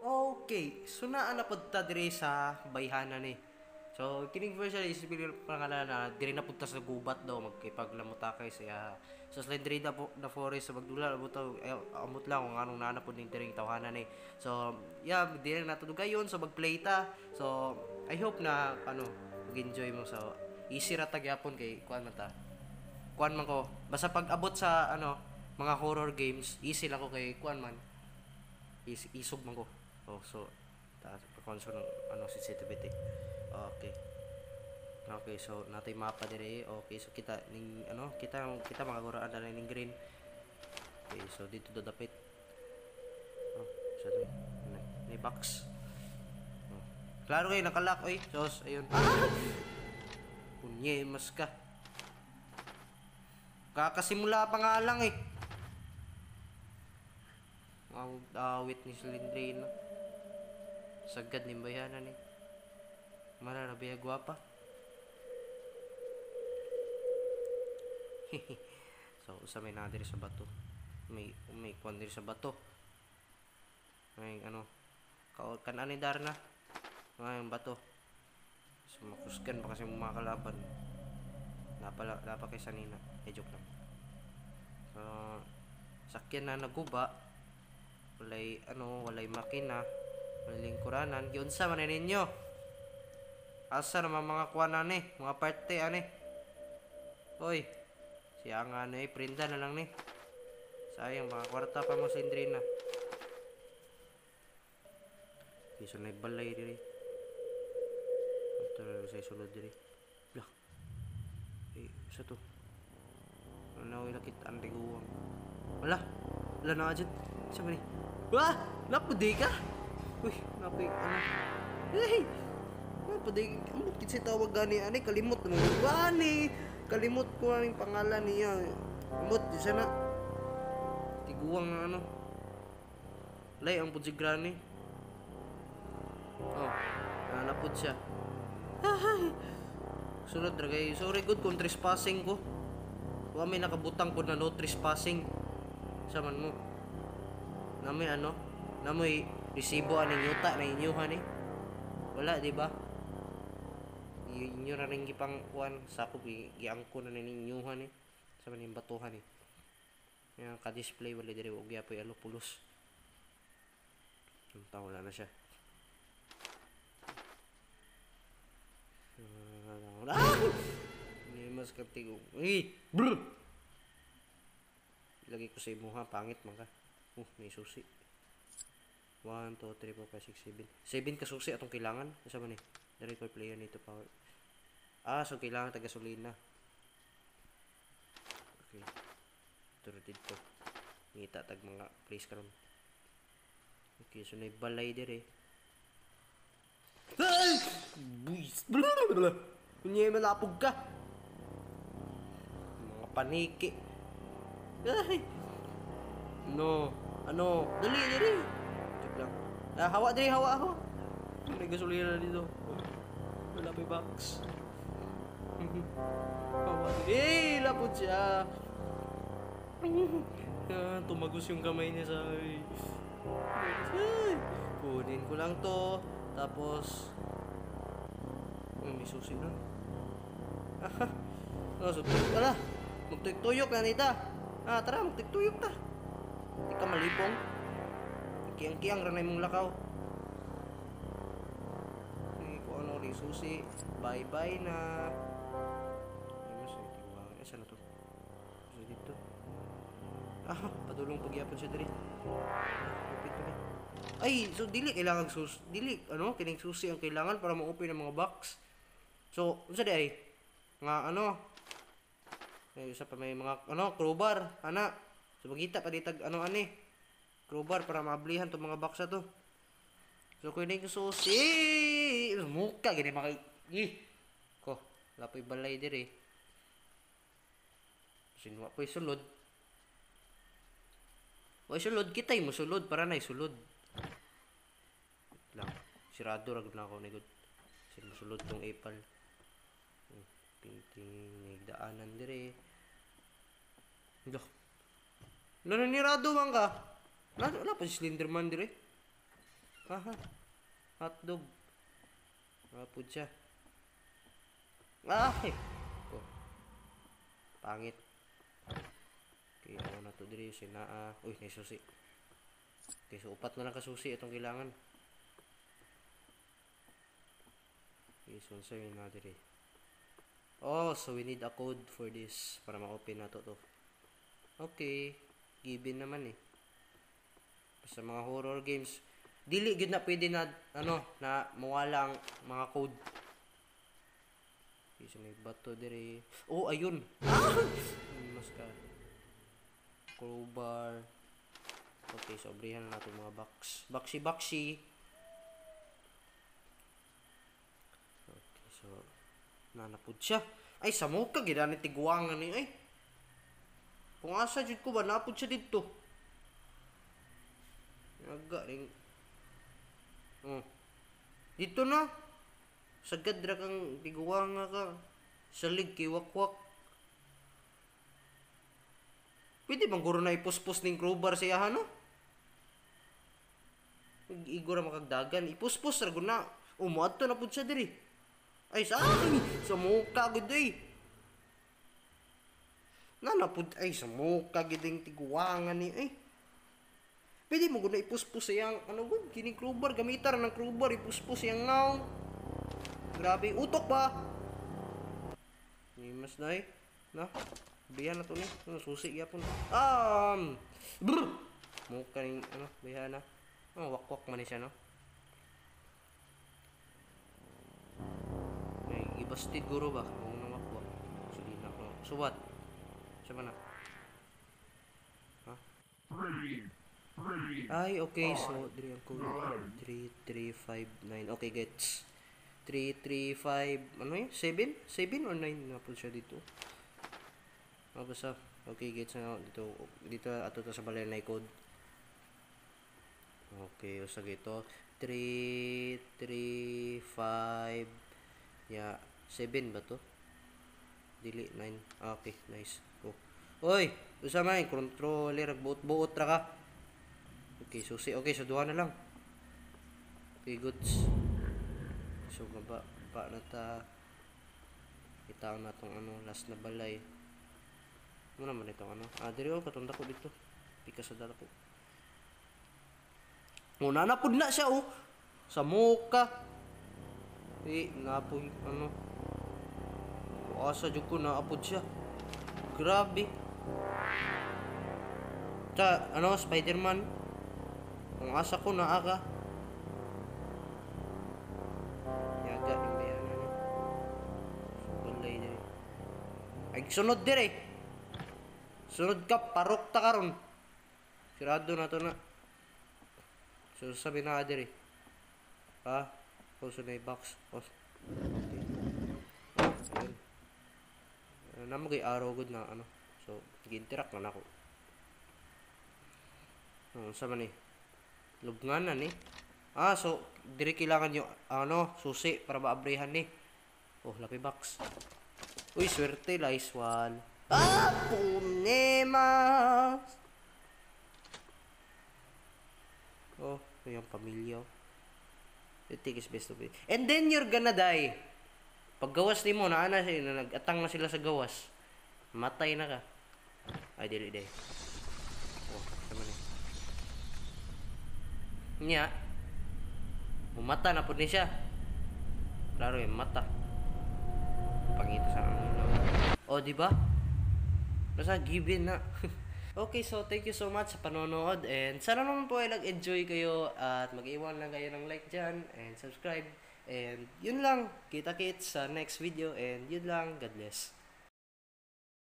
Okay, so naa na punta dire sa bayhanan ni. So kining version is pangalan na dire na punta sa gubat daw magkipaglamutakay siya. So slendri na po na forest sa magdula mo to amot lang kung anong nanapod ning diring tawhanan ni. So yeah, dire na tudugayon so magplay ta. So I hope na mag-enjoy mo so easy ra ta gyapon kay kuan man ta. Kuan man ko basta pag abot sa mga horror games, easy lang ko kay kuan man isog man ko. Oh, so taas pa ng sensitivity. Okay. Okay, so natay mapa dire. Okay, so kita ning kita magaguraan na ning green. Okay, so dito do dapit. Oh, so ni box. Oh. Klaro kay nakalak oy. So ayun. Ah! Kunye mas ka. Kakasimula pa nga lang eh. Ang awit ni Silindrino. Sagad ni bayanan eh. Mararabiya guwapa. So, usa may nadir sa bato. May kwan diri sa bato. May kanan ni Darna. May bato. So, makusgan pa kasi mga kalaban. Napa kay sanina. Joke lang. So, sakyan na naguba. Walay makina. Walay lingkuranan. Yun sa man ninyo. Asa naman mga kuwanan eh. Mga parte Hoy. Siya nga printa na lang ni. Sayang, mga kwarta pa mo sa Indrina. Iso na balay diri. Ito na sa isulod diri. Lah. Isa to. Ano ilakit ang tiguwang. Wala. Wala na agad. Isa ba ni? Wah! Napudi ka? Uy, napi. Hey! Napudi. Ang bukit siya tawag gani. Kalimot mo. Gani! Kalimot ko na yung pangalan niya. Kalimot. Isa na. Tiguwang na Lay, ang pudsigrani. Oh, nanapod siya. Ay! Sunod dragay. Sorry good kung trespassing ko. Huwag may nakabutang ko na no trespassing. Saman mo. Namoy namoy resibo aning yuta na inyuhan Wala, di ba? Inyo ra ning gipang kuan sakop giangko na ninyuhan sa maning batuhan Yang ka-display wala diri og yapoy alopulos. Wala na siya. Ni mas kaptigo. Lagi ko sa imo ha, pangit man ka. May susi. 1, 2, 3, 4, 5, 6, 7. 7 ka susi atong kailangan. Asa man The record player nito power. So kailangan taga-gasolina. Okay. Turo dito. Ngita tag mga place karon. Okay, so balay dire. Ay! Buis. Kunya malapog ka. Mga paniki. Ay! Dali dire. Tuk lang. Hawa dire, hawa. May gasolina dito. Wala pa box. Hawa dire. Lapot siya. Tumagos yung kamay niya sa kunin ko lang to. Tapos may susi na. So tara. Magtuyok na nita. Tara, magtuyok ta. Di ka malipong. Kiyang-kiyang ranay mong lakaw. Kung ano rin susi. Bye-bye na. Saan na to? Susi dito. Padulong pagyapon siya diri. Lupit pa ni. Ay, so dili kailangan kining susi ang kailangan para ma-open ang mga box. So, unsa di ay? Nga isa pa may mga crowbar, So magita pa ditag crowbar para maablihan tong mga box na to. So kining susi, muka gini makay. Ko, lapoy balay diri. Sinwa po'y sulod. O sulod kitay mo sulod para na sulod. Lang, sirado ra gud na ako ni gud. Sin sulod tong epal. Pinting daanan dire. Nirado man ka. Wala pa si Slenderman dire. Aha. Hotdog. Mapud siya. Ay! Oh, pangit. Okay, ako na to diri. Sinaa. Uy, may susi. Okay, so upat na lang kasusi itong kailangan. Okay, so answer na diri. Oh, so we need a code for this para ma-open na to. Okay, given naman eh. Sa mga horror games, dili gud na pwede na na mawala ang mga code. Okay, so may bato dire. Oh, ayun. Mas ka. Crowbar. Okay, so abrihan na natin mga box. Boxy. Okay, so nanapod siya. Ay, sa mo ka gidani tiguangan ni ay. Kung asa jud ko ba napod siya dito. Naga ring. Oh. Dito na. Sagad ra kang tiguanga ka. Salig kay wakwak. Pwede bang guro na ipuspos ning crowbar siya no? Igora makagdagan, ipuspos ra gud na. Umuadto na pud siya diri. Ay sa muka gud ay. Nanapod ay sa muka giding tiguangan ni ay. Pwede mo gud na ipuspos siyang gud kining crowbar gamitar ng crowbar ipuspos siyang naong. Grabe utok ba? Ni mas dai na. Bihan na to ni. Susi gyapon. Brr! Mo kaning bihan na. Wakwak man ni siya no. May ibastid guro ba? Kung nang wakwak. Sige na ko. So what? Siya na. Ha? Ay, okay. So, diri ang code. 3359. Okay, gets. 335, ano yun? 7? 7 or 9 na po siya dito. Basta. Okay, gets na dito. Dito ato to sa balay na code. Okay, usa gito. 335 ya 7 ba to? Dili 9. Okay, nice. Go. Oy, usa man controller buot-buot ra ka. Okay, susi. Okay, so duha na lang. Okay, goods. So pa na ta. Itaw na tong last na balay. Ano naman itong diri patunda ko dito. Pika sa dala ko. Muna na pud na siya sa muka. Napoy asa jud ko naapod siya. Grabe. Spider-Man. Kung asa ko naa ka. Yaga yung bayanan ni. Balay diri. Ay sunod dire. Sunod ka parok ta karon. Sirado na to na. So sabi na diri. Also na box. Okay. Namo kay arrow good na So gi-interact na ako. Sa man ni. Lubngan na ni. So diri kailangan yung susi para maabrehan ni. Oh, lapi box. Uy, swerte nice one. Punemas. Oh, yung pamilya. I think it's best of it. And then you're gonna die. Pag gawas ni mo, nag-atang na sila sa gawas. Matay na ka. Ay, dili. Oh, sama ni. Nya. Mumata na po ni siya. Klaro yung mata. Pangita sa Oh, di ba? Basta given na. Okay, so thank you so much sa panonood and sana naman po ay nag-enjoy kayo at mag-iwan lang kayo ng like dyan and subscribe and yun lang, kita-kits sa next video and yun lang, God bless.